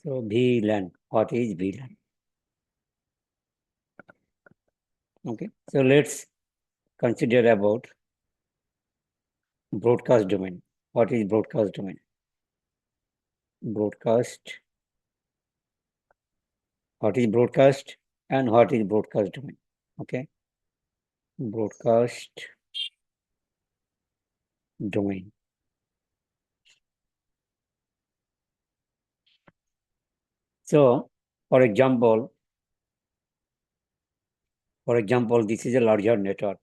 So VLAN, what is VLAN? Okay, so let's consider about broadcast domain. What is broadcast domain? Broadcast. What is broadcast and what is broadcast domain? Okay, broadcast domain. So, for example, this is a larger network.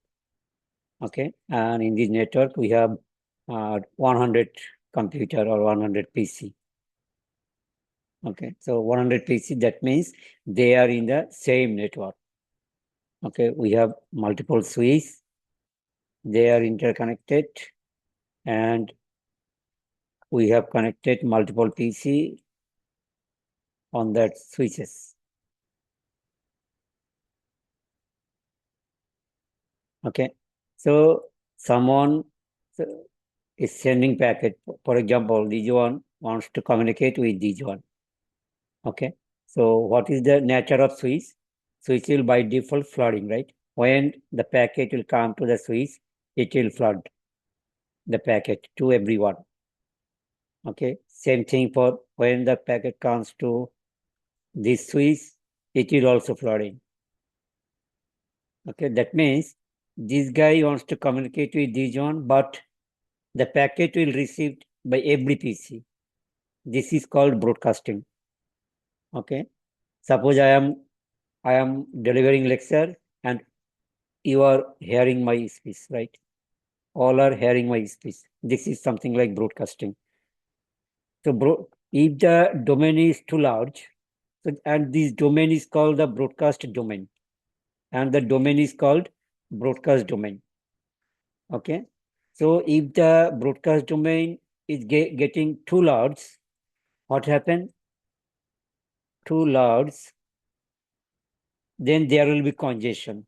Okay, and in this network we have 100 computer or 100 PC. Okay, so 100 PC, that means they are in the same network. Okay, we have multiple switches, they are interconnected, and we have connected multiple PC on that switches. Okay, so someone is sending packet. For example, this one wants to communicate with this one. Okay, so what is the nature of switch? Switch will by default flooding, right? When the packet will come to the switch, it will flood the packet to everyone. Okay, same thing for when the packet comes to this switch, it will also flooding. Okay, that means this guy wants to communicate with this one, but the packet will received by every PC. This is called broadcasting. Okay, suppose I am delivering lecture and you are hearing my speech, right? All are hearing my speech. This is something like broadcasting. So if the domain is too large, and this domain is called the broadcast domain, and the domain is called broadcast domain. Okay, so if the broadcast domain is getting too large, what happens? Too large, then there will be congestion.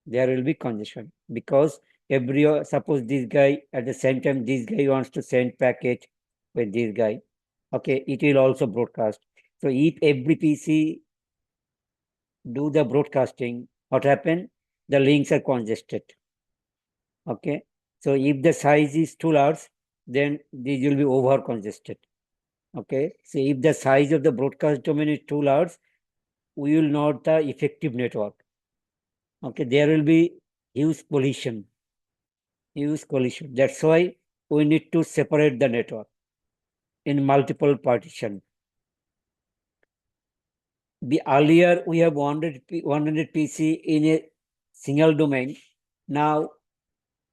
There will be congestion because suppose this guy at the same time this guy wants to send packet with this guy. Okay, it will also broadcast. So if every PC do the broadcasting, what happen? The links are congested. Okay, so if the size is too large, then this will be over congested. Okay, so if the size of the broadcast domain is too large, we will not the effective network. Okay, there will be huge collision. That's why we need to separate the network in multiple partition. Earlier we have 100 PC in a single domain. Now,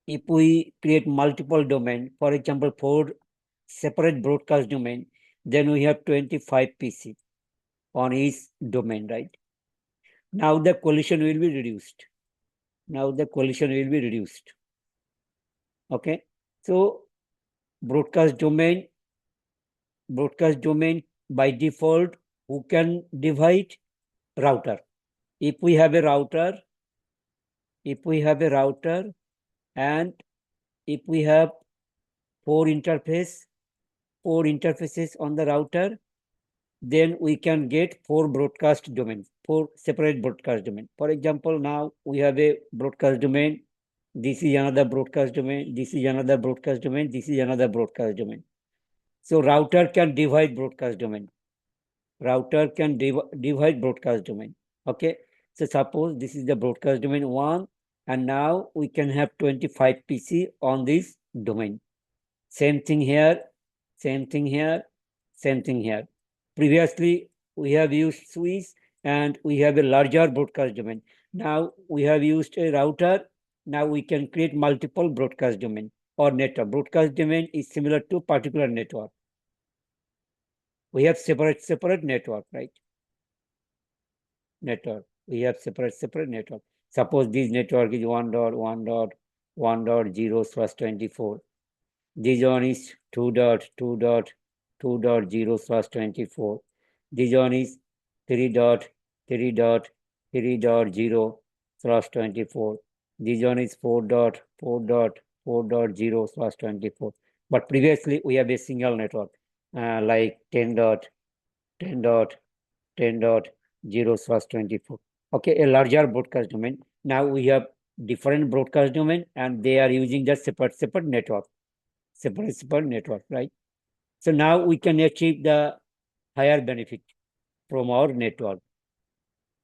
if we create multiple domain, for example, 4 separate broadcast domain, then we have 25 PC on each domain, right? Now the collision will be reduced. Okay, so broadcast domain by default, who can divide? Router. If we have a router and if we have 4 interfaces on the router, then we can get 4 broadcast domains, 4 separate broadcast domain. For example, now we have a broadcast domain. This is another broadcast domain. This is another broadcast domain. This is another broadcast domain. So router can divide broadcast domain. Divide broadcast domain. Okay. So suppose this is the broadcast domain 1, and now we can have 25 PC on this domain. Same thing here. Previously, we have used switch and we have a larger broadcast domain. Now we have used a router. Now we can create multiple broadcast domain or network. Broadcast domain is similar to particular network. We have separate network, right? We have separate network. Suppose this network is 1.1.1.1.0/24. This one is 2.2.2.0/24. This one is 3.3.3.0/24. This one is 4.4.4.0/24. But previously we have a single network like 10. 10.10.0/24. Okay, a larger broadcast domain. Now we have different broadcast domain and they are using just separate network, separate network, right? So now we can achieve the higher benefit from our network.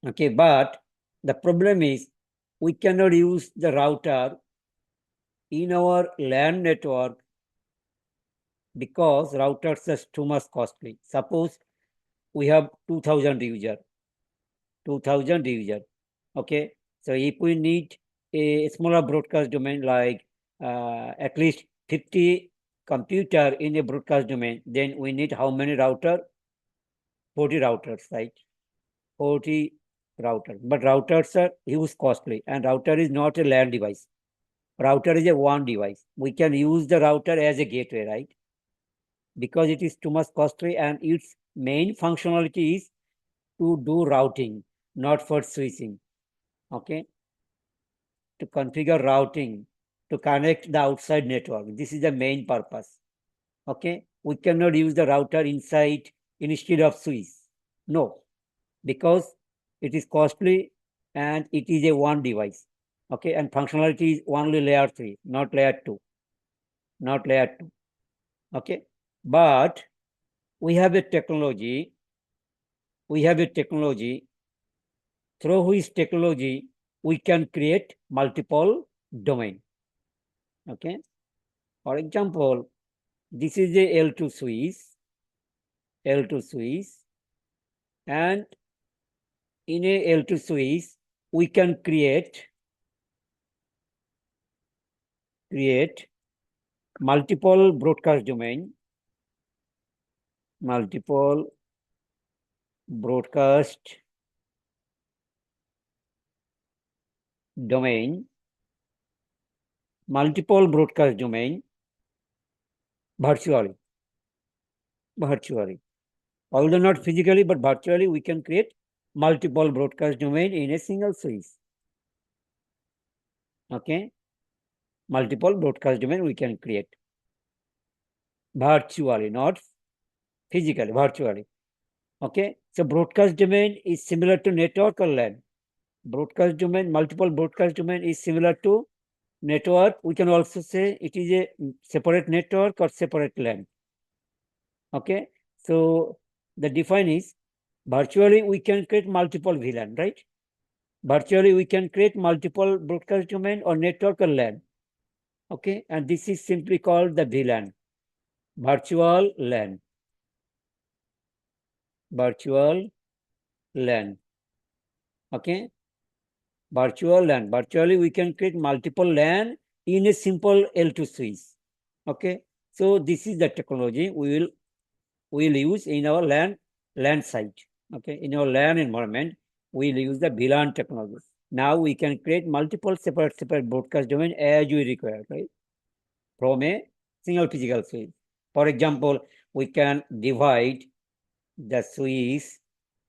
Okay, but the problem is we cannot use the router in our LAN network because routers are too much costly. Suppose we have 2000 user, okay? So if we need a smaller broadcast domain like at least 50 computer in a broadcast domain, then we need how many router? 40 routers, right? 40 routers. But routers are huge costly and router is not a LAN device. Router is a WAN device. We can use the router as a gateway, right? Because it is too much costly and its main functionality is to do routing, not for switching. Okay. To configure routing, to connect the outside network. This is the main purpose. Okay. We cannot use the router inside instead of switch. No, because it is costly and it is a WAN device. Okay. And functionality is only layer 3, not layer 2. Not layer 2. Okay. But we have a technology through which technology we can create multiple domain. Okay. For example, this is a L2 switch, and in a L2 switch, we can create multiple broadcast domain, multiple broadcast domain virtually. Although not physically, but virtually, we can create multiple broadcast domain in a single switch. Okay. Multiple broadcast domain we can create virtually, not physically, virtually. Okay. So broadcast domain is similar to network or LAN. Broadcast domain, multiple broadcast domain is similar to network. We can also say it is a separate network or separate LAN. Okay. So the define is virtually we can create multiple VLAN, right? Virtually we can create multiple broadcast domain or network or LAN. Okay. And this is simply called the VLAN, virtual LAN. Virtual LAN. Okay. Virtual LAN. Virtually we can create multiple LAN in a simple L2 switch. Okay. So this is the technology we will use in our LAN site. Okay. In our LAN environment, we'll use the VLAN technology. Now we can create multiple separate broadcast domain as we require, right? From a single physical switch. For example, we can divide the switch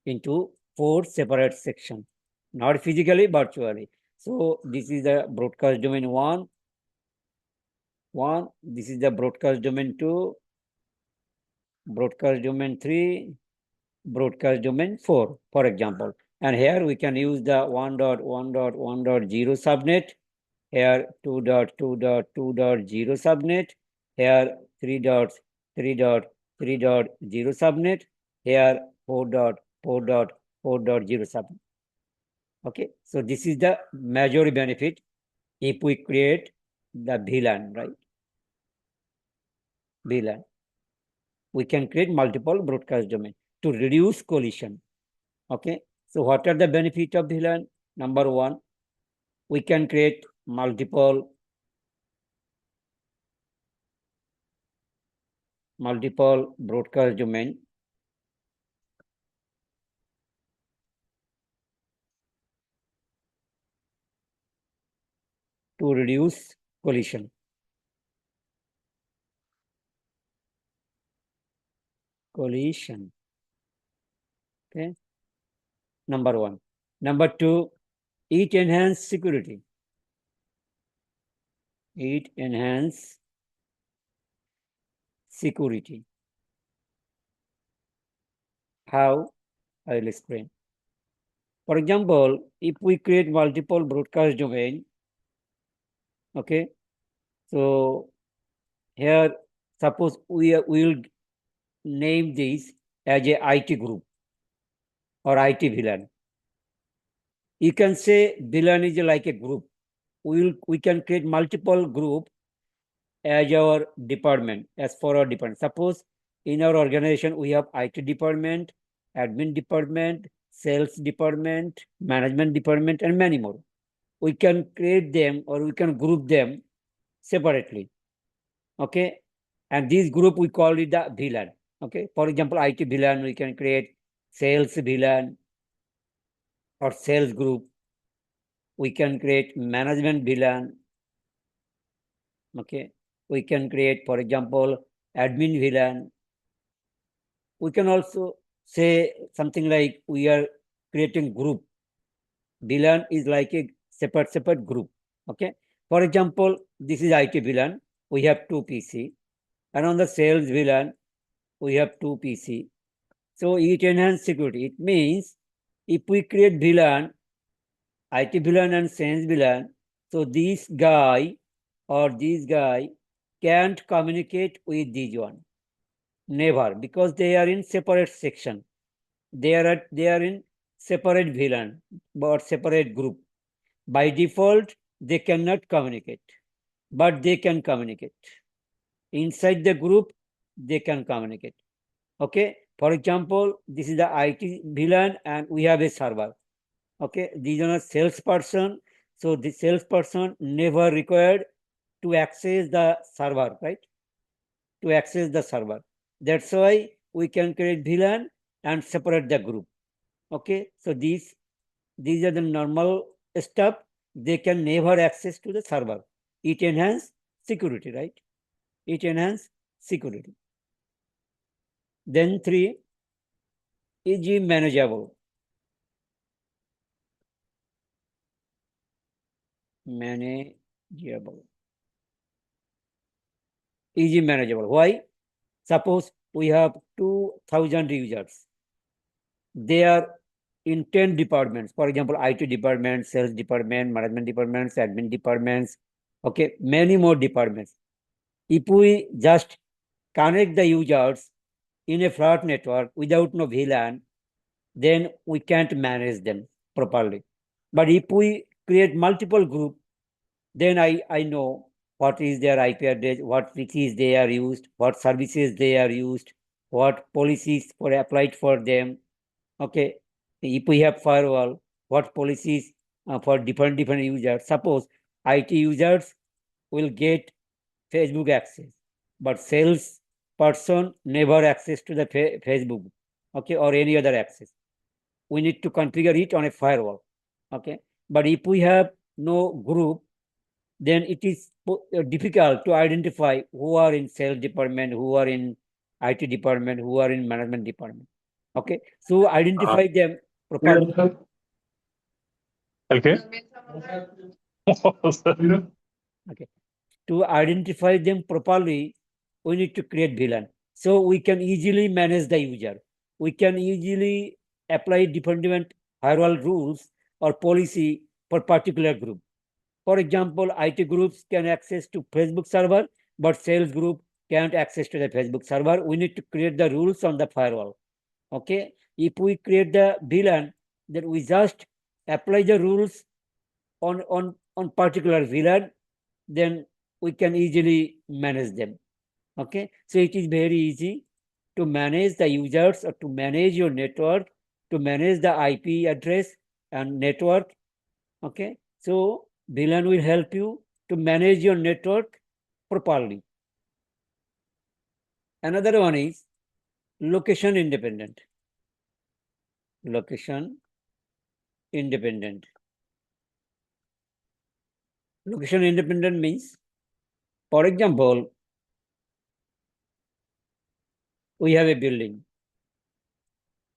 into 4 separate sections, not physically, virtually. So this is the broadcast domain 1. This is the broadcast domain 2, broadcast domain 3, broadcast domain 4, for example. And here we can use the 1.1.1.0 subnet, here 2.2.2.0 subnet, here 3.3.3.0 subnet, here 4.4.4.0 subnet. Okay, so this is the major benefit if we create the VLAN, right? VLAN. We can create multiple broadcast domain to reduce collision. Okay, so what are the benefits of VLAN? Number 1, we can create multiple broadcast domain to reduce collision. Okay, number 1. Number 2, it enhance security. It enhance security. How? I will explain. For example, if we create multiple broadcast domain, okay, so here suppose we will name this as a IT group or IT VLAN. You can say VLAN is like a group. We can create multiple group as our department, as for our department. Suppose in our organization we have IT department, admin department, sales department, management department, and many more. We can create them or we can group them separately. Okay. And this group we call it the VLAN. Okay. For example, IT VLAN, we can create sales VLAN or sales group. We can create management VLAN. Okay. We can create, for example, admin VLAN. We can also say something like we are creating group. VLAN is like a separate group. Okay. For example, this is IT VLAN. We have two PC. And on the sales VLAN, we have two PC. So it enhances security. It means if we create VLAN, IT VLAN and sales VLAN, so this guy or this guy can't communicate with this one. Never, because they are in separate section. They are in separate VLAN or separate group. By default, they cannot communicate, but they can communicate. Inside the group, they can communicate. Okay. For example, this is the IT VLAN and we have a server. Okay. These are a salesperson. So the salesperson never required to access the server, right? To access the server. That's why we can create VLAN and separate the group. Okay. So these are the normal stuff. They can never access to the server. It enhances security, right? It enhances security. Then 3, easy manageable. Manageable. Easy manageable. Why? Suppose we have 2,000 users. They are in 10 departments. For example, IT department, sales department, management departments, admin departments. Okay, many more departments. If we just connect the users in a flat network without no VLAN, then we can't manage them properly. But if we create multiple groups, then I know what is their IP address, what switches they are used, what services they are used, what policies for applied for them. Okay, if we have firewall, what policies for different users. Suppose IT users will get Facebook access, but sales person never access to the Facebook, okay, or any other access. We need to configure it on a firewall. Okay, but if we have no group, then it is difficult to identify who are in sales department, who are in IT department, who are in management department. Okay, so identify them properly. Okay. Okay, to identify them properly, we need to create VLAN. So we can easily manage the user. We can easily apply different firewall rules or policy for particular group. For example, IT groups can access to Facebook server, but sales group can't access to the Facebook server. We need to create the rules on the firewall. Okay. If we create the VLAN, then we just apply the rules on particular VLAN, then we can easily manage them. Okay. So it is very easy to manage the users or to manage your network, to manage the IP address and network. Okay. So VLAN will help you to manage your network properly. Another one is location independent. Location independent. Location independent means, for example, we have a building.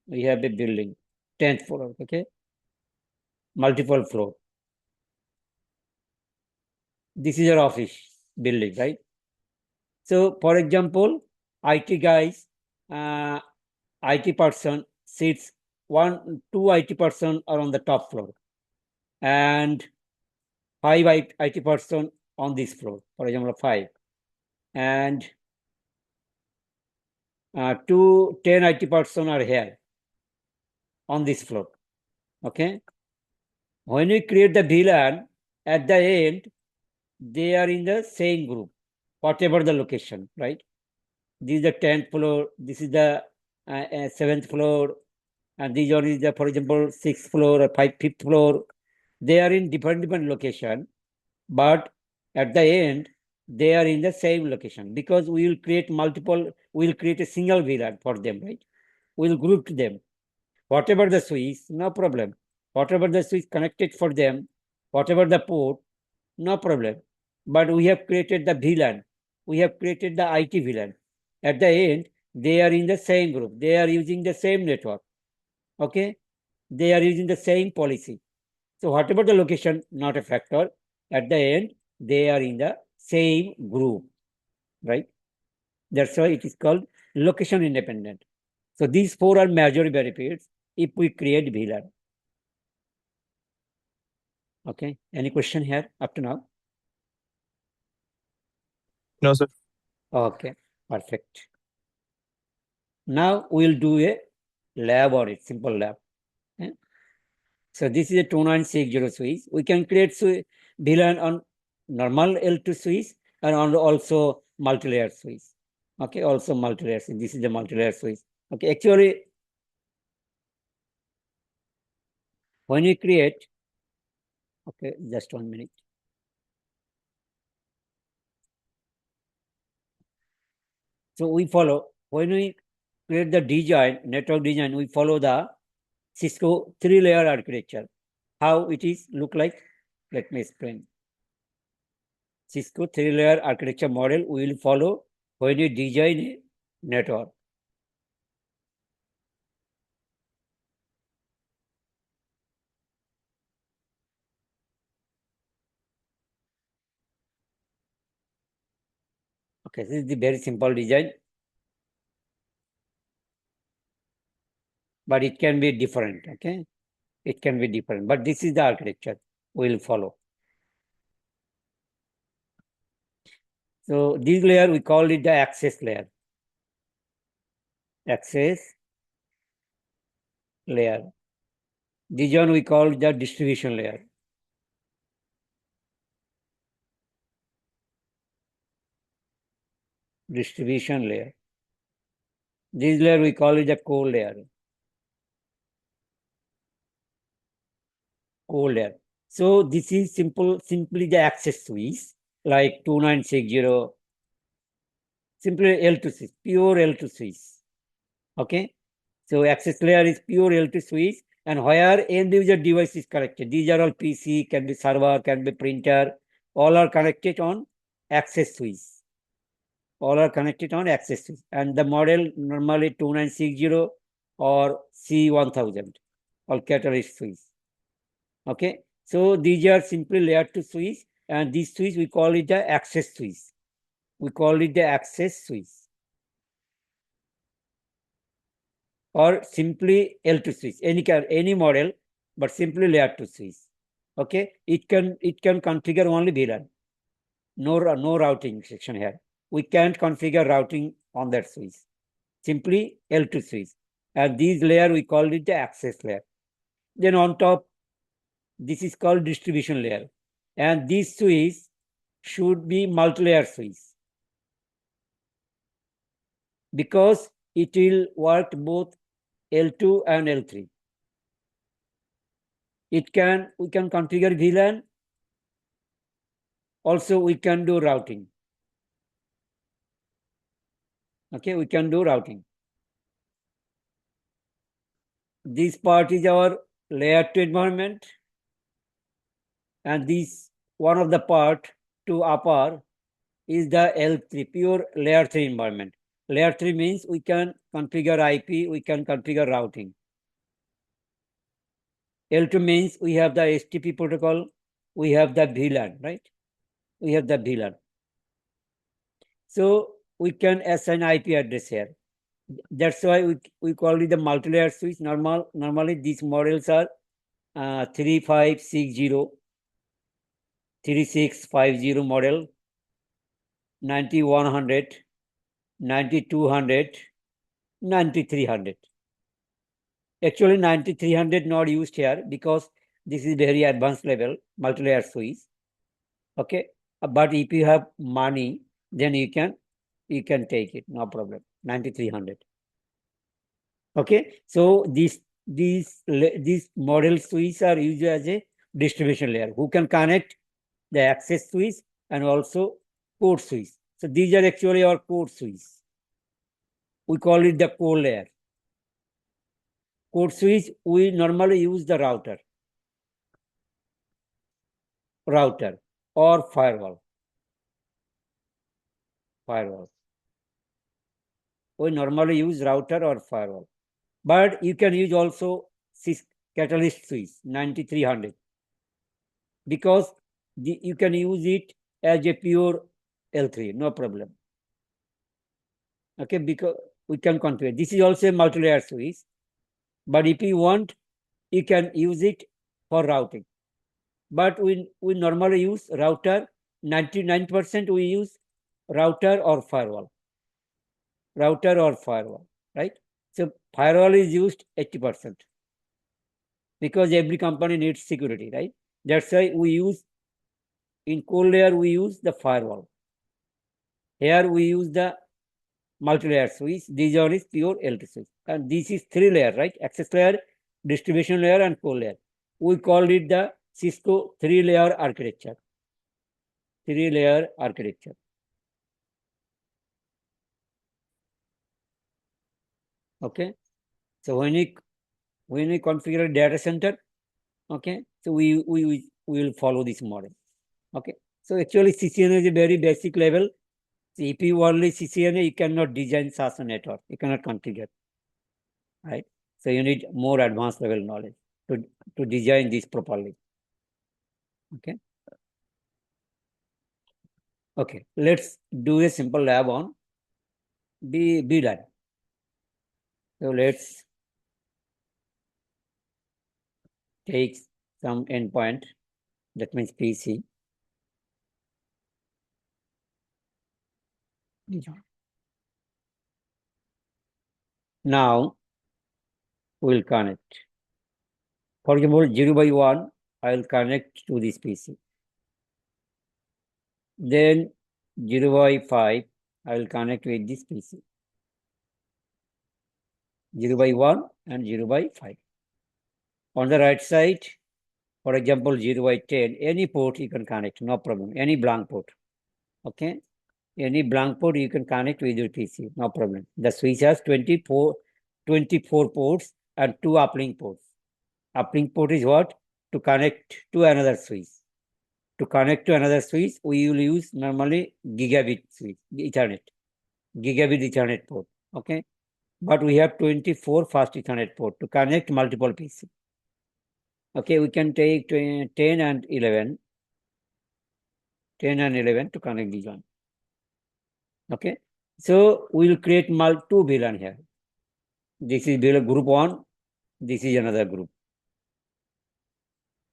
We have a building, 10th floor, okay? Multiple floor. This is your office building, right? So, for example, IT guys, IT person seats, 2 IT person are on the top floor and 5 IT person on this floor, for example, 5, and 10 IT person are here on this floor. Okay. When we create the VLAN, at the end, they are in the same group, whatever the location, right? This is the 10th floor, this is the 7th floor, and these are the, for example, 6th floor or 5th floor. They are in different location, but at the end, they are in the same location because we will create a single VLAN for them, right? We'll group them. Whatever the switch, no problem. Whatever the switch connected for them, whatever the port, no problem. But we have created the VLAN. We have created the IT VLAN. At the end, they are in the same group. They are using the same network. Okay? They are using the same policy. So whatever the location, not a factor. At the end, they are in the same group, right? That's why it is called location independent. So these 4 are major benefits if we create VLAN. Okay. Any question here up to now? No, sir. Okay. Perfect. Now we'll do a lab audit, simple lab. Okay. So this is a 2960 switch. We can create VLAN on normal L2 switch and on also multi-layer switch. Okay, also multi-layer switch. This is the multi-layer switch. Okay, actually, when we create, okay, just 1 minute. So we follow, when we create the design, network design, we follow the Cisco 3-layer architecture. How it is look like? Let me explain. Cisco 3-layer architecture model we will follow when we design a network. Okay, this is the very simple design, but it can be different. Okay, it can be different, but this is the architecture we will follow. So this layer we call it the access layer. Access layer. This one we call the distribution layer. Distribution layer. This layer we call it the core layer. Core layer. So this is simply the access switch like 2960, simply L2 switch, pure L2 switch. Okay. So access layer is pure L2 switch, and where end user device is connected. These are all PC, can be server, can be printer, all are connected on access switch. All are connected on access switch. And the model normally 2960 or C1000, all catalyst switch. Okay. So these are simply layer 2 switch, and this switch we call it the access switch. We call it the access switch. Or simply L2 switch, any model, but simply layer 2 switch. Okay, it can configure only VLAN. No routing section here. We can't configure routing on that switch. Simply L2 switch. And this layer we call it the access layer. Then on top, this is called distribution layer. And this switch should be multi-layer switch, because it will work both L2 and L3. We can configure VLAN. Also, we can do routing. Okay, we can do routing. This part is our layer 2 environment, and this one of the part to upper is the L3, pure layer 3 environment. Layer 3 means we can configure IP, we can configure routing. L2 means we have the HTTP protocol, we have the VLAN, right? We have the VLAN. So we can assign IP address here. That's why we call it the multi-layer switch. Normally these models are 3560, 3650 model, 9100, 9200, 9300. Actually, 9300 not used here because this is very advanced level multi-layer switch. Okay, but if you have money, then you can take it, no problem. 9300. Okay, so these model switches are used as a distribution layer who can connect the access switch and also port switch. So these are actually our port switch. We call it the core layer. Code switch, we normally use the router or firewall. We normally use router or firewall, but you can use also catalyst switch 9300 because you can use it as a pure L3, no problem. Okay, because we can configure. This is also a multi-layer switch, but if you want, you can use it for routing. But we normally use router. 99% we use router or firewall. Right? So firewall is used 80% because every company needs security, right? That's why we use in core layer we use the firewall. Here we use the multi-layer switch. This one is pure L2 switch, and this is 3 layer, right? Access layer, distribution layer, and core layer. We call it the Cisco 3-layer architecture. 3-layer architecture. Okay, so when we configure a data center, okay, so we will follow this model. Okay, so actually CCNA is a very basic level. So if you only CCNA, you cannot design SaaS network. You cannot configure, right? So you need more advanced level knowledge to design this properly. Okay. Okay, let's do a simple lab on VLAN. So let's take some endpoint, that means PC. Now we'll connect. For example, 0 by 1, I will connect to this PC. Then 0 by 5, I will connect with this PC. 0 by 1 and 0 by 5. On the right side, for example, 0 by 10, any port you can connect, no problem. Any blank port. Okay. Any blank port you can connect with your PC, no problem. The switch has 24 ports and 2 uplink ports. Uplink port is what? To connect to another switch. To connect to another switch, we will use normally gigabit switch, Ethernet. Gigabit Ethernet port. Okay. But we have 24 fast Ethernet port to connect multiple PC. Okay, we can take 10 and 11. 10 and 11 to connect these one. Okay. So we'll create two VLAN here. This is VLAN group 1. This is another group.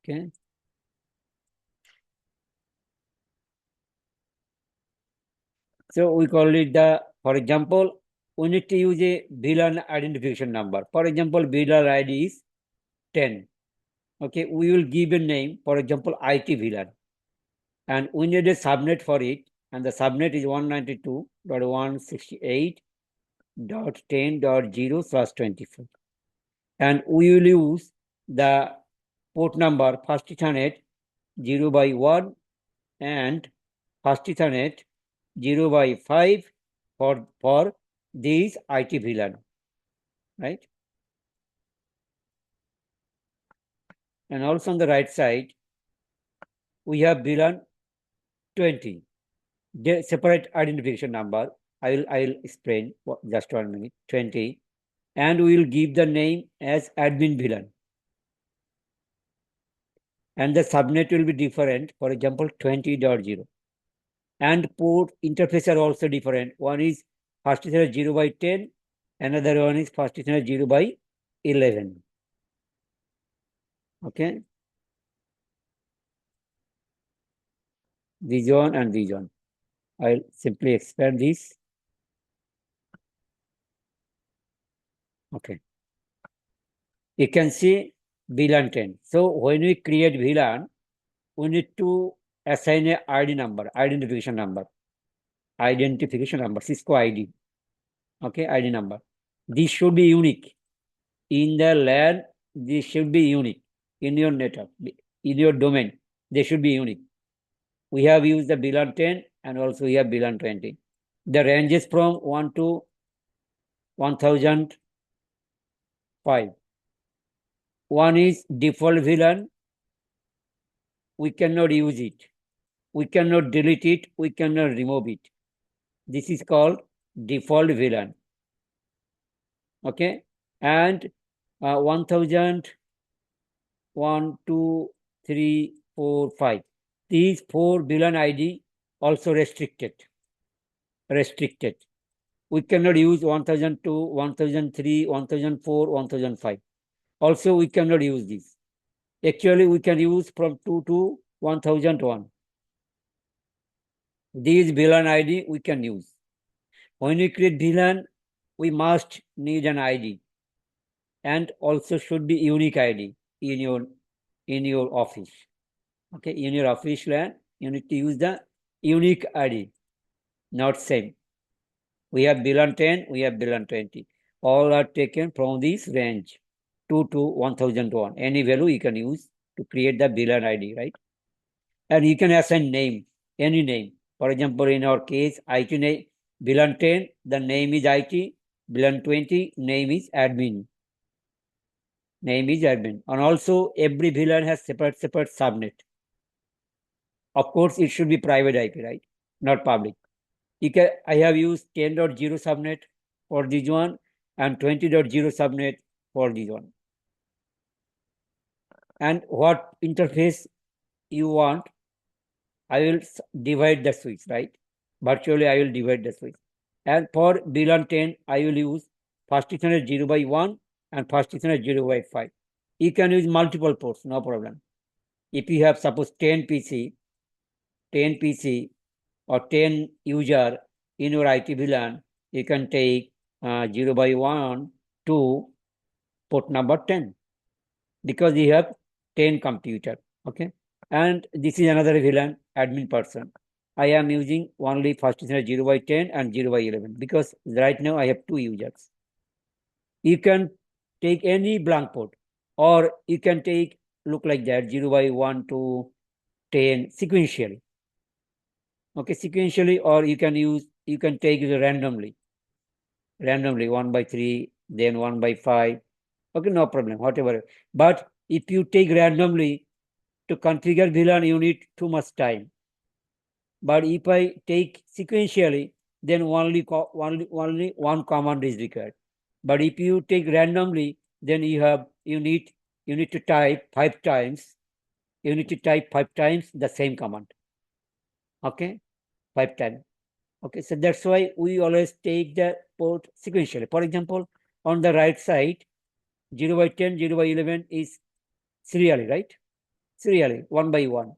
Okay. So we call it for example, we need to use a VLAN identification number. For example, VLAN ID is 10. Okay, we will give a name, for example, IT VLAN. And we need a subnet for it. And the subnet is 192.168.10.0/24. And we will use the port number first Ethernet 0 by 1 and first Ethernet 0 by 5 for these IT VLAN, right? And also on the right side, we have VLAN 20. The separate identification number. I'll explain just 1 minute. 20, and we will give the name as admin VLAN. And the subnet will be different. For example, 20.0. And port interface are also different. One is first is 0 by 10, Another one is partitioner 0 by 11. Okay. This one and this one. I'll simply expand this. Okay. You can see VLAN 10. So when we create VLAN, we need to assign a ID number, identification number, Cisco ID. Okay, ID number. This should be unique. In the LAN, this should be unique. In your network, in your domain, they should be unique. We have used the VLAN 10 and also we have VLAN 20. The ranges from 1 to 1005. One is default VLAN. We cannot use it. We cannot delete it. We cannot remove it. This is called default VLAN. Okay. And 1000, 1, 2, 3, 4, 5. These 4 VLAN ID also restricted. We cannot use 1002, 1003, 1004, 1005. Also, we cannot use this. Actually, we can use from 2 to 1001. These VLAN ID we can use. When we create VLAN, we must need an ID and also should be unique ID in your office. Okay, in your office LAN, you need to use the unique ID, not same. We have VLAN 10, we have VLAN 20. All are taken from this range, 2 to 1001. Any value you can use to create the VLAN ID, right? And you can assign name, any name. For example, in our case, IT name, VLAN 10, the name is IT, VLAN 20, name is admin. And also every VLAN has separate subnet. Of course, it should be private IP, right? Not public. I have used 10.0 subnet for this one and 20.0 subnet for this one. And what interface you want, I will divide the switch, right? Virtually, I will divide the switch. And for VLAN 10, I will use first Ethernet 0 by 1 and first Ethernet 0 by 5. You can use multiple ports, no problem. If you have suppose 10 PC or 10 user in your IT VLAN, you can take 0 by 1 to port number 10 because you have 10 computer. Okay. And this is another VLAN admin person. I am using only first Ethernet 0 by 10 and 0 by 11 because right now I have 2 users. You can take any blank port or you can take look like that 0 by 1 to 10 sequentially. Okay, sequentially, or you can take it randomly 1 by 3, then 1 by 5. Okay, no problem, whatever. But if you take randomly to configure VLAN, you need too much time. But if I take sequentially, then only one command is required. But if you take randomly, then you need to type 5 times. You need to type 5 times the same command. Okay, 5 times. Okay, so that's why we always take the port sequentially. For example, on the right side, 0 by 10, 0 by 11 is serially, right? Serially, 1 by 1.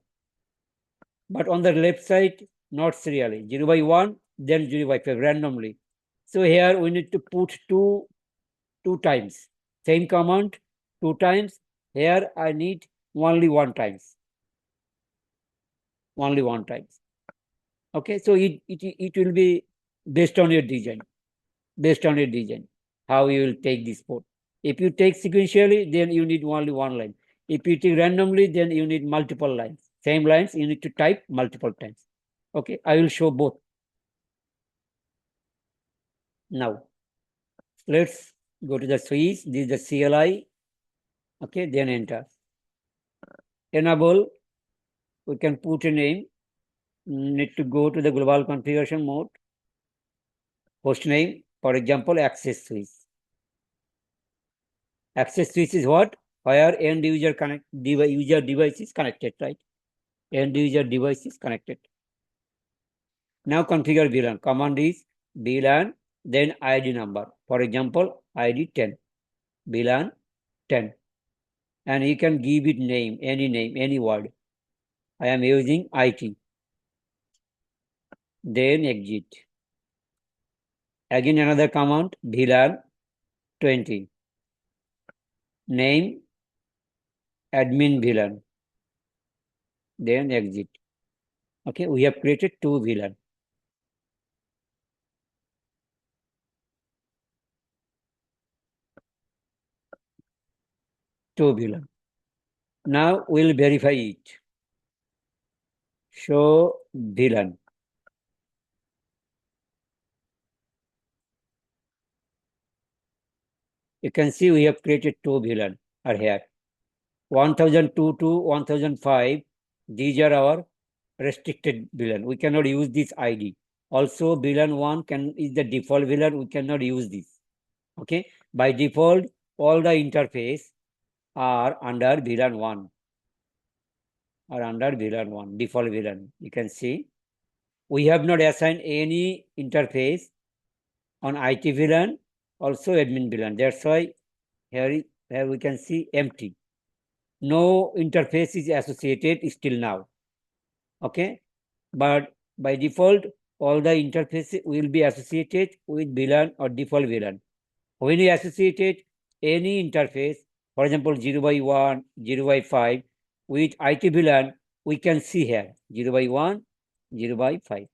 But on the left side, not serially. 0 by 1, then 0 by 5, randomly. So here we need to put two times. Same command, 2 times. Here I need only 1 times. Only 1 times. Okay, so it will be based on your design. How you will take this port. If you take sequentially, then you need only 1 line. If you take randomly, then you need multiple lines. Same lines, you need to type multiple times. Okay, I will show both. Now, let's go to the switch. This is the CLI. Okay, then enter. Enable, we can put a name. Need to go to the global configuration mode. Host name, for example, access switch. Access switch is what? Where end user user device is connected, right? End user device is connected. Now configure VLAN. Command is VLAN, then ID number. For example, ID 10, VLAN 10. And you can give it name, any word. I am using IT. Then exit. Again another command, VLAN 20. Name, admin VLAN. Then exit. Okay, we have created 2 VLAN. Two VLAN. Now we'll verify it. Show VLAN. You can see we have created 2 VLAN are here. 1002 to 1005. These are our restricted VLAN. We cannot use this ID. Also, VLAN 1 is the default VLAN. We cannot use this. Okay. By default, all the interface are under VLAN 1. Are under VLAN 1, default VLAN. You can see. We have not assigned any interface on IT VLAN, also admin VLAN. That's why here we can see empty. No interface is associated still now. Okay. But by default, all the interfaces will be associated with VLAN or default VLAN. When you associate any interface, for example, 0 by 1, 0 by 5, with IT VLAN, we can see here 0 by 1, 0 by 5.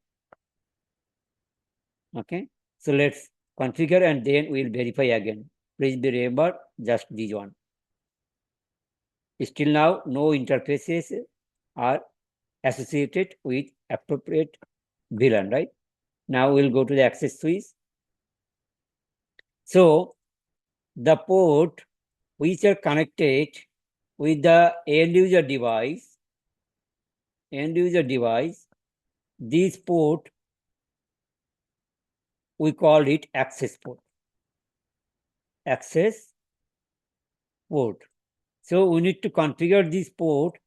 Okay. So let's configure and then we'll verify again. Please be remember just this one. Still now, no interfaces are associated with appropriate VLAN, right? Now we'll go to the access switch. So the port which are connected with the end user device, this port, we call it access port. Access port. So we need to configure this port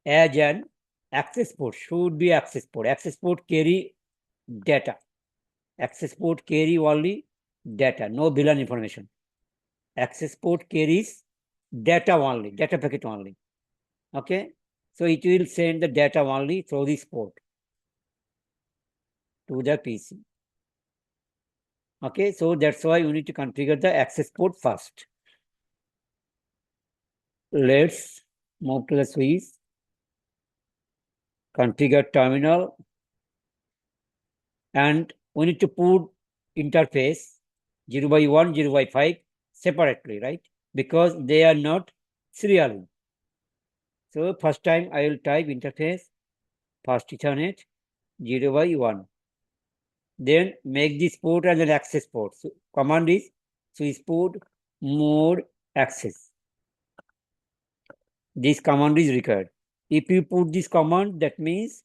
as an access port. Should be access port. Access port carry data. Access port carry only data, no VLAN information. Access port carries data only, data packet only. Okay. So it will send the data only through this port to the PC. Okay. So that's why you need to configure the access port first. Let's move to the switch. Configure terminal. And we need to put interface 0 by 1, 0 by 5 separately, right? Because they are not serial. So first time I will type interface fast Ethernet 0 by 1. Then make this port as an access port. So command is switch port mode access. This command is required. If you put this command, that means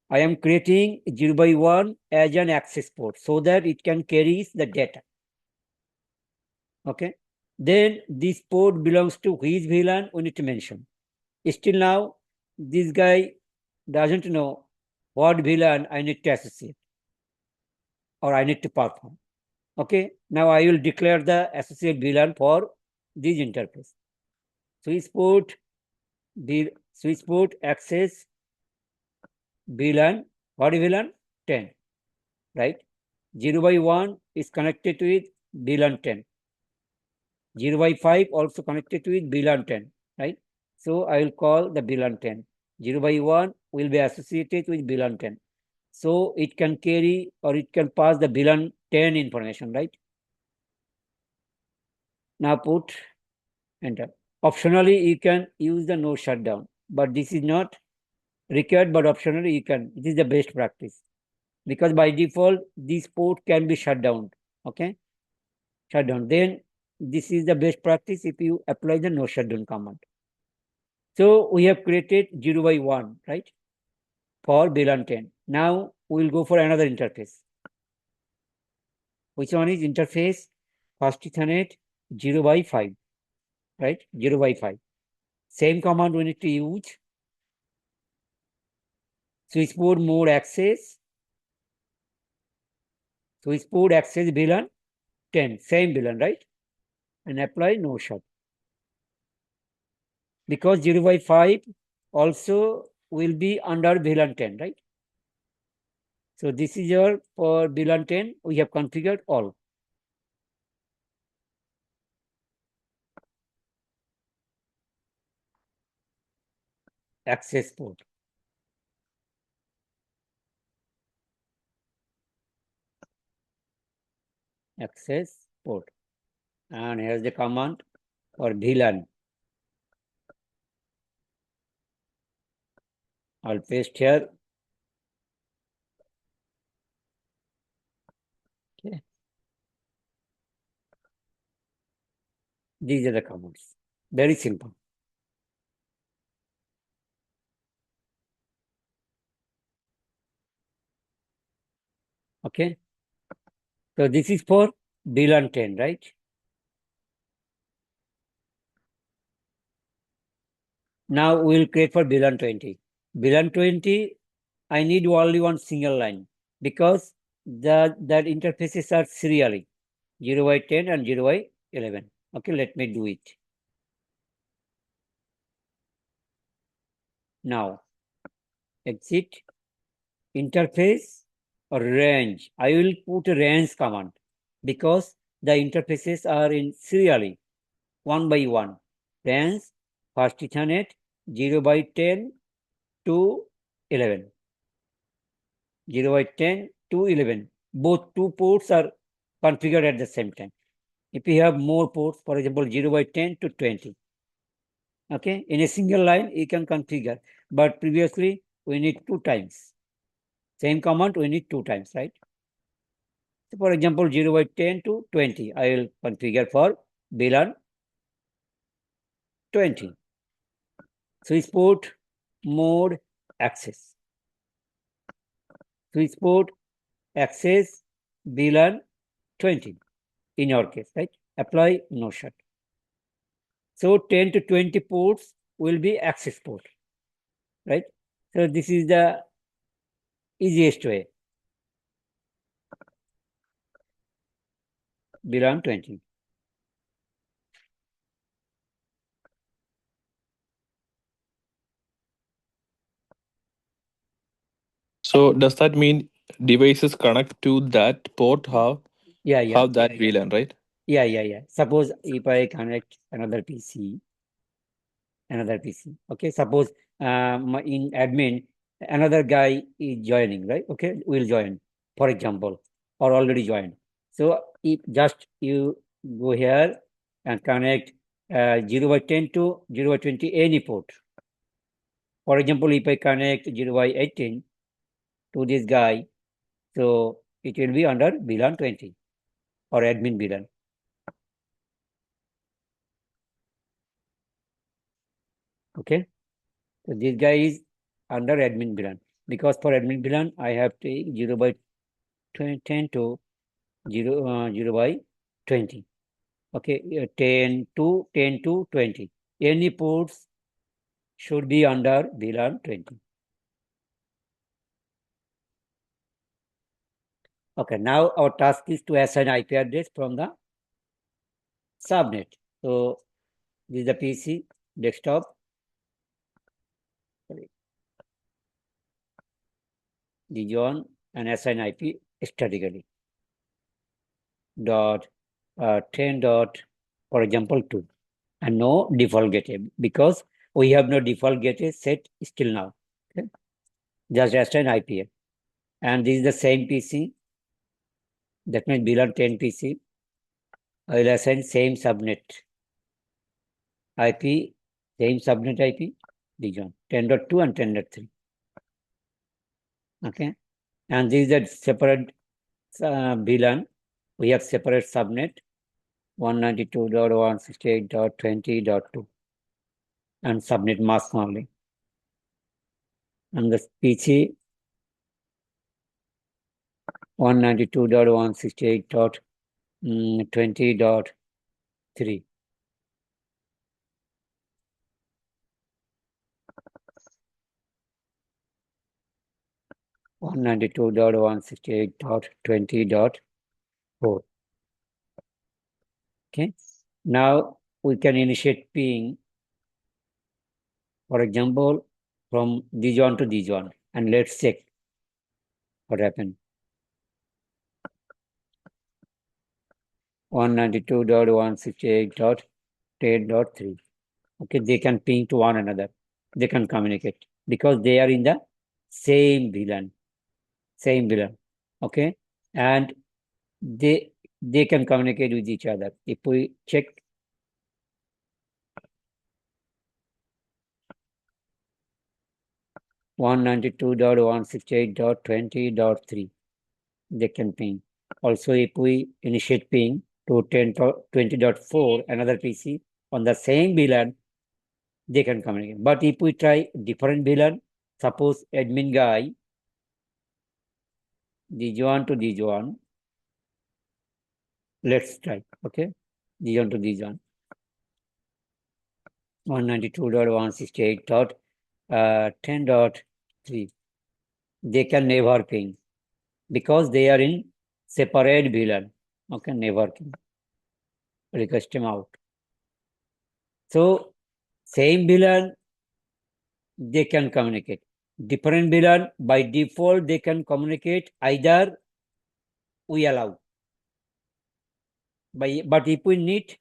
I am creating 0 by 1 as an access port so that it can carry the data. Okay. Then this port belongs to which VLAN we need to mention. Still now, this guy doesn't know what VLAN I need to associate or I need to perform. Okay. Now I will declare the associate VLAN for this interface. Switch port access VLAN. What is VLAN? 10. Right? 0 by 1 is connected with VLAN 10. 0 by 5 also connected with VLAN 10. Right? So I will call the VLAN 10. 0 by 1 will be associated with VLAN 10. So it can carry or it can pass the VLAN 10 information, right? Now put enter. Optionally, you can use the no shutdown, but this is not required, but optionally you can. This is the best practice because by default, this port can be shut down. Okay. Shut down. Then this is the best practice if you apply the no shutdown command. So we have created 0 by 1, right? For VLAN 10. Now we will go for another interface. Which one is interface? Fast Ethernet 0 by 5, right? 0 by 5. Same command we need to use. Switchboard mode access. Switchboard access VLAN 10, same VLAN, right? And apply no shut. Because 0 by 5 also will be under VLAN 10, right? So this is your for VLAN 10, we have configured all. Access port. Access port. And here's the command for VLAN. I'll paste here. Okay. These are the commands. Very simple. Okay. So this is for VLAN 10, right? Now we will create for VLAN 20. VLAN 20, I need only one single line because that interfaces are serially 0 by 10 and 0 by 11. Okay, let me do it. Now, exit, interface, or range. I will put a range command because the interfaces are in serially 1 by 1. Range, first Ethernet, 0 by 10 to 11. 0 by 10 to 11. Both two ports are configured at the same time. If you have more ports, for example, 0 by 10 to 20. Okay, in a single line, you can configure, but previously we need 2 times. Same command, we need 2 times, right? So for example, 0 by 10 to 20, I will configure for VLAN 20. Switch port, mode, access. Switch port, access, VLAN 20 in your case, right? Apply, no shut. So 10 to 20 ports will be access port, right? So this is the easiest way. VLAN 20. So does that mean devices connect to that port Yeah. have that VLAN, right? Yeah. Suppose if I connect another PC, okay. Suppose in admin, another guy is joining, right? Okay, will join, for example, or already joined. So if just you go here and connect 0 by 10 to 0 by 20 any port. For example, if I connect 0 by 18 to this guy, so it will be under VLAN 20 or admin VLAN. Okay. So this guy is under admin VLAN because for admin VLAN, I have to 0 by 10 to 0 by 20. Okay, 10 to 20. Any ports should be under VLAN 20. Okay, now our task is to assign IP address from the subnet. So this is the PC, desktop. Dijon and assign IP statically. Dot 10 dot, for example, 2. And no default gateway because we have no default gateway set still now. Okay? Just assign IP. And this is the same PC. That means VLAN 10 PC. I will assign same subnet IP, same subnet IP, Dijon 10.2 and 10.3. Okay. And this is a separate VLAN. We have separate subnet 192.168.20.2 and subnet mask only. And the PC 192.168.20.3. .192.168.20.4. Okay. Now we can initiate ping, for example, from this one to this one, and let's check what happened. 192.168.10.3. Okay, they can ping to one another. They can communicate because they are in the same VLAN. Okay, and they can communicate with each other. If we check 192.168.20.3, they can ping. Also, if we initiate ping to 20.4, another PC on the same VLAN, they can communicate. But if we try different VLAN, suppose admin guy, this one to this one, let's try, okay? This one to this one. 192.168.10.3. They can never ping because they are in separate VLAN. Okay, never ping. Request them out. So same VLAN, they can communicate. Different VLAN, by default, they can communicate either we allow. But if we need,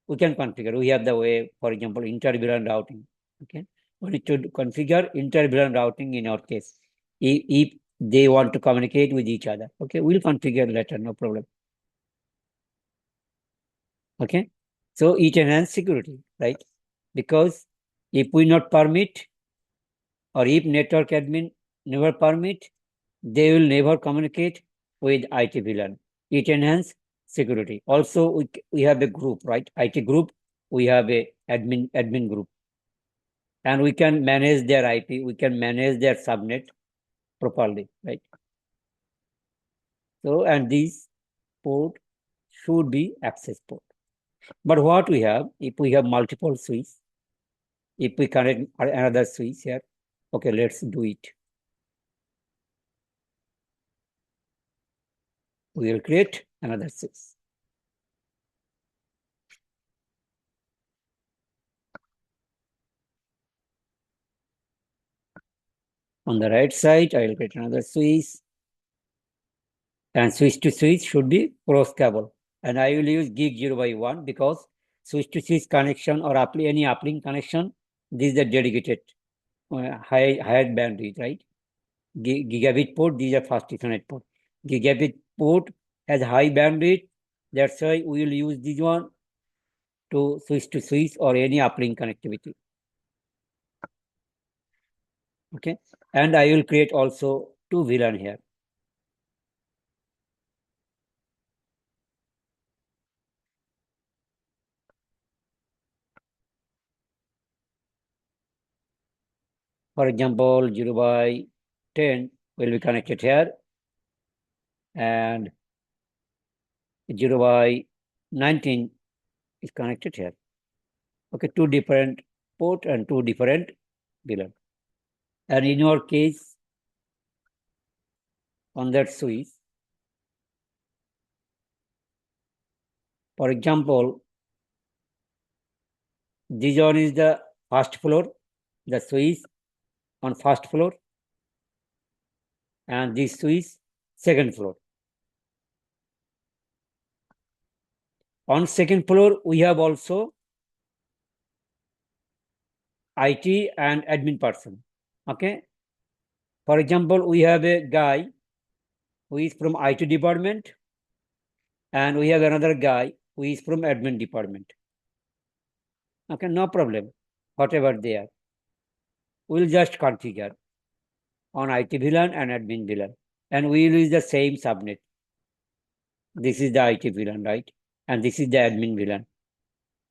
we can configure. We have the way, for example, inter-VLAN routing. Okay, we need to configure inter-VLAN routing in our case. If they want to communicate with each other, okay, we'll configure later, no problem. Okay, so it enhances security, right? Because if we not permit, or if network admin never permit, they will never communicate with IT VLAN. It enhances security. Also, we have a group, right? IT group, we have a admin group. And we can manage their IP, we can manage their subnet properly, right? So, and these port should be access port. But what we have, if we have multiple switches, if we connect another switch here, okay, let's do it. We will create another switch. On the right side, I will create another switch. And switch to switch should be cross cable. And I will use gig 0x1 because switch to switch connection or any uplink connection, this is the dedicated higher bandwidth, right? Gigabit port, these are fast Ethernet port. Gigabit port has high bandwidth. That's why we will use this one to switch or any uplink connectivity. Okay, and I will create also two VLAN here. For example, 0x10 will be connected here, and 0x19 is connected here. Okay, two different port and two different VLAN. And in your case, on that switch, for example, this one is the first floor, the switch on first floor, and this switch second floor. On second floor, we have also IT and admin person. Okay. For example, we have a guy who is from IT department, and we have another guy who is from admin department. Okay, no problem. Whatever they are, we'll just configure on IT VLAN and admin VLAN, and we will use the same subnet. This is the IT VLAN, right? And this is the admin VLAN.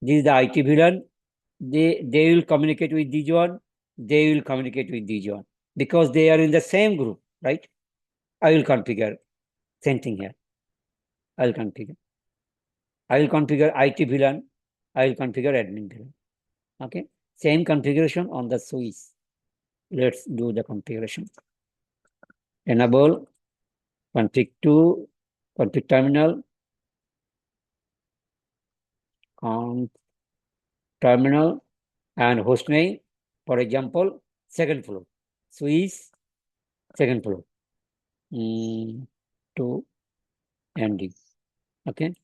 This is the IT VLAN. They will communicate with this one. They will communicate with this one because they are in the same group, right? I will configure. Same thing here. I will configure. I will configure IT VLAN. I will configure admin VLAN. Okay. Same configuration on the switch. Let's do the configuration. Enable config to config terminal. terminal and hostname, for example, second floor. Switch, second floor. To ending. Okay.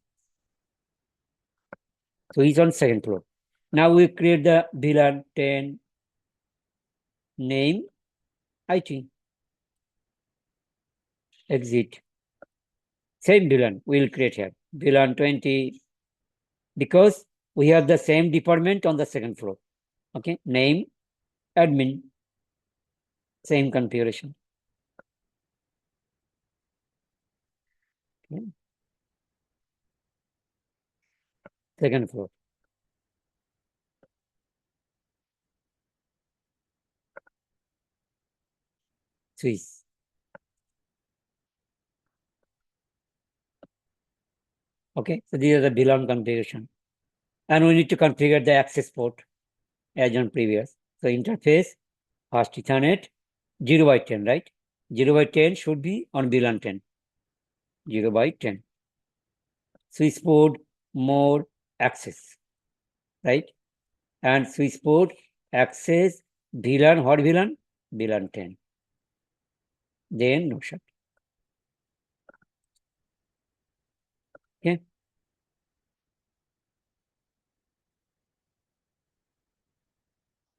So he's on second floor. Now we create the VLAN 10 name IT. Exit. Same VLAN we'll create here. VLAN 20 because we have the same department on the second floor. Okay. Name admin. Same configuration. Okay. Second floor. Switch. Okay. So these are the VLAN configuration. And we need to configure the access port as on previous. So interface, fast Ethernet, 0 by 10, right? 0 by 10 should be on VLAN 10. 0 by 10. Switch port, more access, right? And switch port, access, VLAN, what VLAN? VLAN 10. Then no shut. Okay.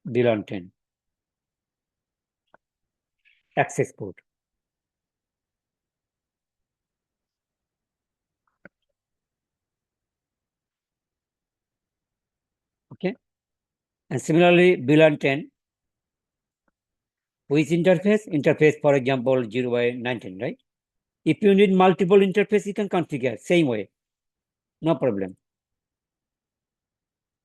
VLAN 10. Access port. Okay. And similarly, VLAN 10, which interface? Interface, for example, 0 by 19, right? If you need multiple interface, you can configure same way. No problem.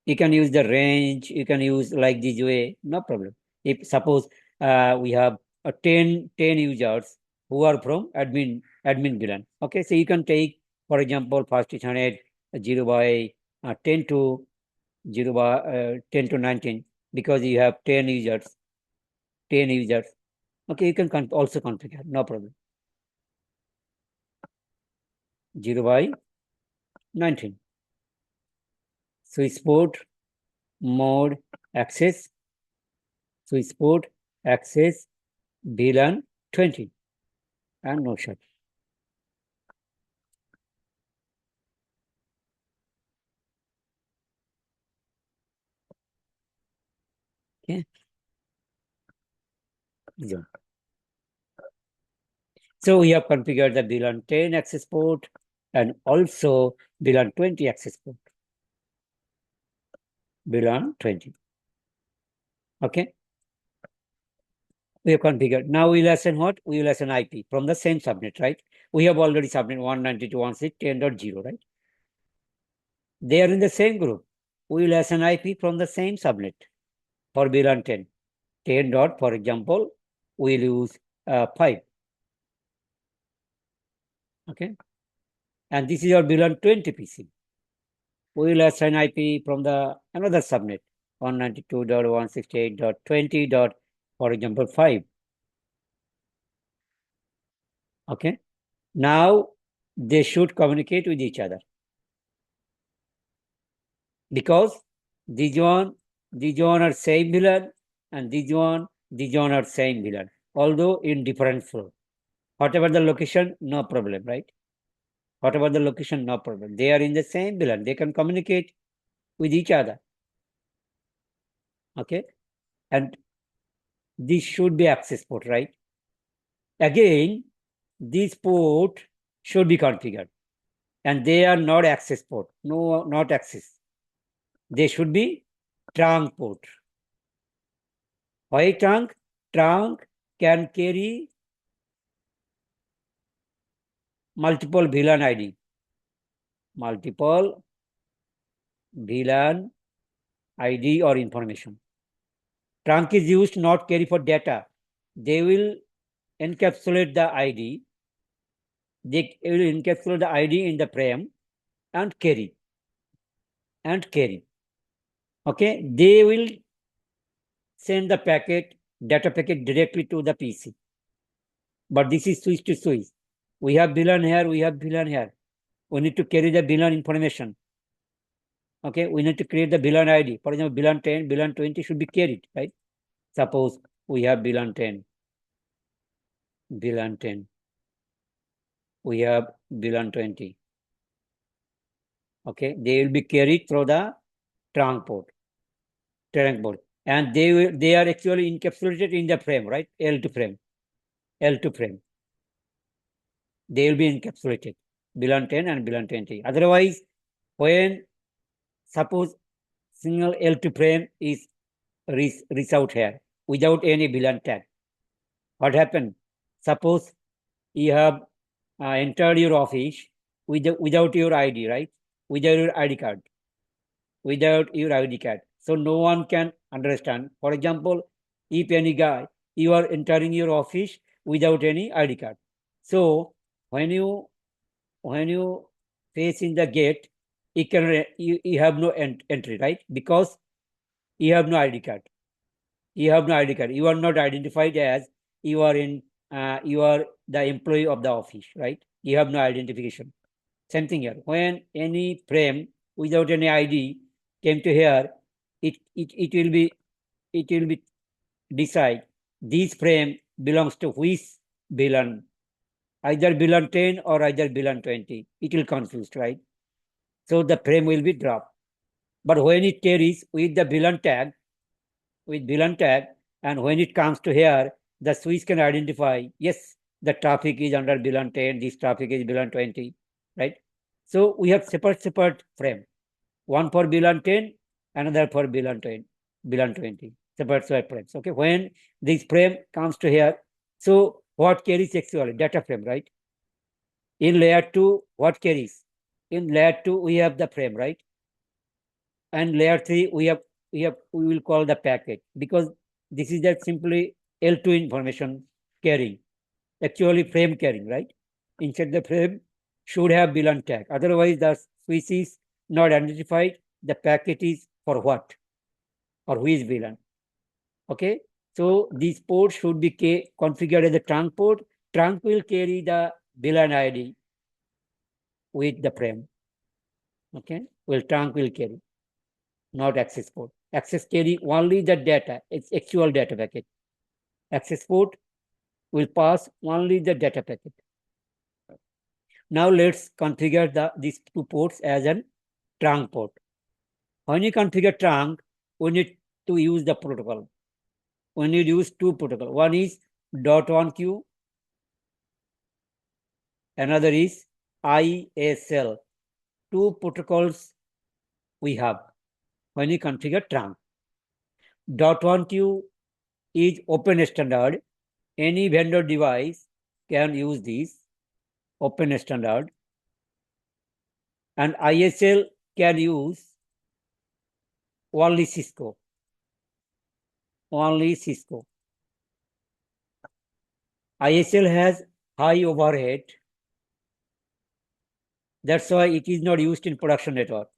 You can use the range, you can use like this way, no problem. If suppose we have 10 users who are from admin VLAN. Okay, so you can take, for example, first 0 by 10 to 0 by 10 to 19 because you have 10 users. Okay, you can also configure, no problem. 0 by 19. Switch port, mode, access, switch port, access, VLAN 20 and no shut. Okay. Yeah. So we have configured the VLAN 10 access port and also VLAN 20 access port. VLAN 20. Okay. We have configured. Now we'll assign what? We will assign IP from the same subnet, right? We have already subnet 192.168.10.0, right? They are in the same group. We will assign IP from the same subnet for VLAN 10. 10 dot, for example, we'll use 5. Okay. And this is your VLAN 20 PC. We will assign IP from the another subnet 192.168.20. For example, 5. Okay. Now they should communicate with each other because these one are same VLAN and these one are same VLAN, although in different floor. Whatever the location, no problem, right? Whatever the location, no problem. They are in the same VLAN. They can communicate with each other. Okay. And this should be access port, right? Again, this port should be configured. And they are not access port. No, not access. They should be trunk port. Why trunk? Trunk can carry multiple VLAN ID. Multiple VLAN ID or information. Trunk is used not carry for data. They will encapsulate the ID. They will encapsulate the ID in the frame and carry. Okay, they will send the packet, data packet directly to the PC. But this is switch to switch. We have VLAN here, we have VLAN here. We need to carry the VLAN information. Okay, we need to create the VLAN ID. For example, VLAN 10, VLAN 20 should be carried, right? Suppose we have VLAN 10, VLAN 10. We have VLAN 20. Okay, they will be carried through the trunk port, and they are actually encapsulated in the frame, right? L2 frame. They will be encapsulated, VLAN 10 and VLAN 20. Otherwise, when suppose single L2 frame is reach out here without any VLAN tag, what happened? Suppose you have entered your office without your ID, right? Without your ID card. So no one can understand. For example, if any guy, you are entering your office without any ID card. So when you face in the gate, you have no entry, right? Because you have no ID card. You are not identified as you are the employee of the office, right? You have no identification. Same thing here. When any frame without any ID came to here, it will be decide this frame belongs to which VLAN, either VLAN 10 or either VLAN 20. It will confuse, right? So the frame will be dropped. But when it carries with the VLAN tag, and when it comes to here, the switch can identify, yes, the traffic is under VLAN 10, this traffic is VLAN 20, right? So we have separate frame, one for VLAN 10, another for VLAN 20, separate frames. Okay, when this frame comes to here, so what carries actually? Data frame, right? In layer 2, what carries? In layer 2, we have the frame, right? And layer 3, we will call the packet, because this is that simply L2 information carrying, actually frame carrying, right? Inside the frame should have VLAN tag. Otherwise, the switch is not identified. The packet is for what? Or who is VLAN? Okay. So these ports should be configured as a trunk port. Trunk will carry the VLAN ID with the frame. Okay. Trunk will carry, not access port. Access carry only the data, it's actual data packet. Access port will pass only the data packet. Now let's configure these two ports as a trunk port. When you configure trunk, we need to use the protocol. We need to use two protocols. One is .1q, another is ISL. Two protocols we have when you configure trunk. .1q is open standard. Any vendor device can use this open standard. And ISL can use only Cisco. ISL has high overhead. That's why it is not used in production network.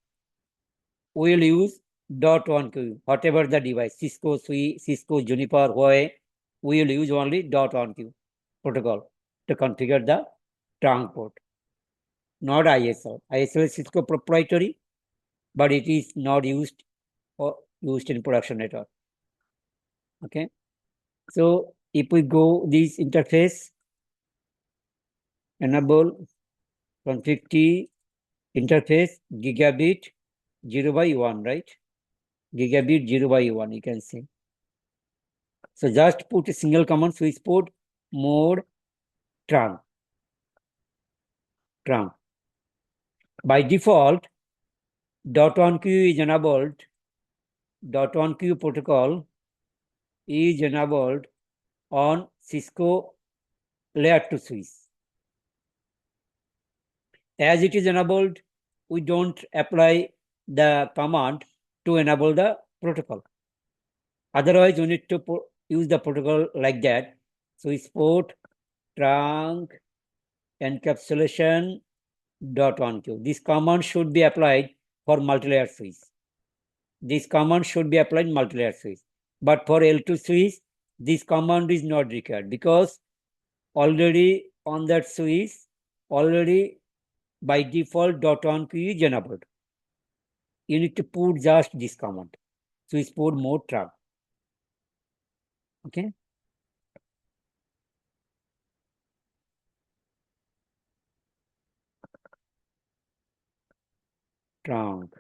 We will use .1q, whatever the device, Cisco, Juniper, Huawei, we will use only .1q protocol to configure the trunk port, not ISL. ISL is Cisco proprietary, but it is not used in production network. Okay. So if we go this interface, enable config T interface gigabit 0/1, right? Gigabit 0/1, you can see. So just put a single command, switch port mode trunk. By default, .1q is enabled. .1q protocol is enabled on Cisco layer 2 switch. As it is enabled, we don't apply the command to enable the protocol. Otherwise, you need to use the protocol like that. Switch port trunk encapsulation .1q. This command should be applied for multi-layer switch. This command should be applied in multi-layer switch. But for L2 switch, this command is not required, because already on that switch, already by default .1q is enabled. you need to put just this command. Switchboard mode trunk. Okay. Trunk.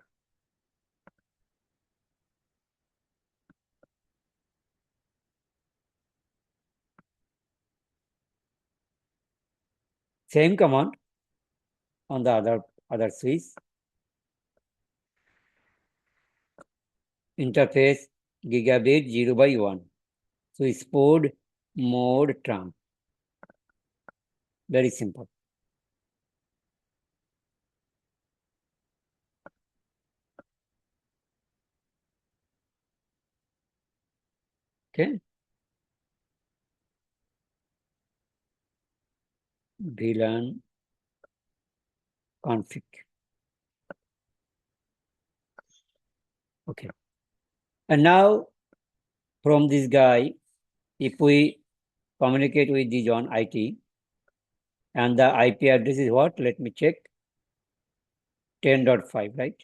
Same command on the other switch. Interface gigabit 0/1. Switchboard mode trunk. Very simple. Okay. VLAN config. Okay. And now from this guy, if we communicate with the John IT, and the IP address is what? Let me check. 10.5, right?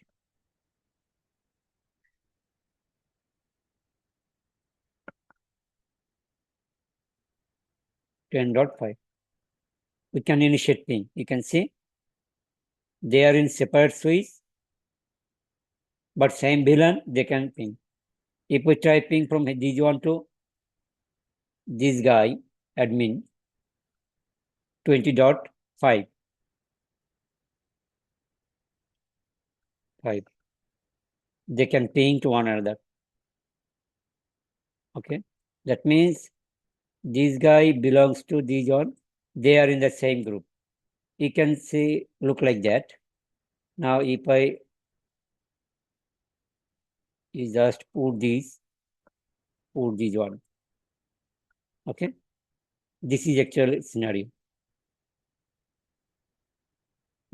.5. We can initiate ping. You can see they are in separate switch, but same VLAN, they can ping. If we try ping from this one to this guy, admin, 20.5. 5. They can ping to one another. Okay. That means this guy belongs to this one. They are in the same group. You can see, look like that. Now, if I just put this one. Okay. This is actual scenario.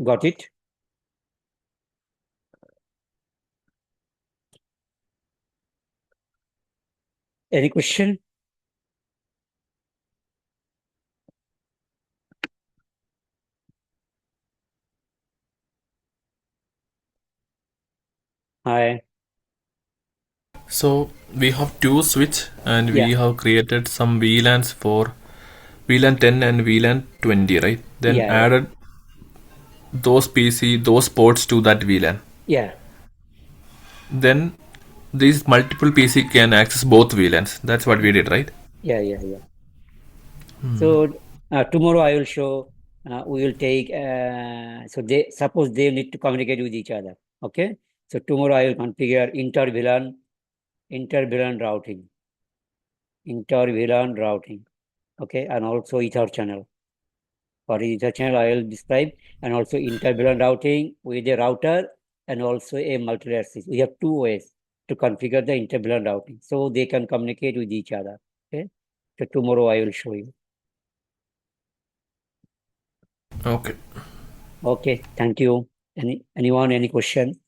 Got it? Any question? Hi. So we have two switch and Yeah. we have created some VLANs for VLAN 10 and VLAN 20, right? Then Yeah. added those those ports to that VLAN. Yeah. Then these multiple PC can access both VLANs. That's what we did, right? Yeah. So tomorrow I will show. We will take. So they suppose they need to communicate with each other. Okay. So tomorrow I will configure inter-VLAN routing. Inter-VLAN routing. Okay, and also Ether channel. For Ether channel I will describe, and also inter-VLAN routing with a router and also a multi-layer switch. We have two ways to configure the inter-VLAN routing, so they can communicate with each other. Okay. So tomorrow I will show you. Okay. Okay, thank you. Anyone, any question?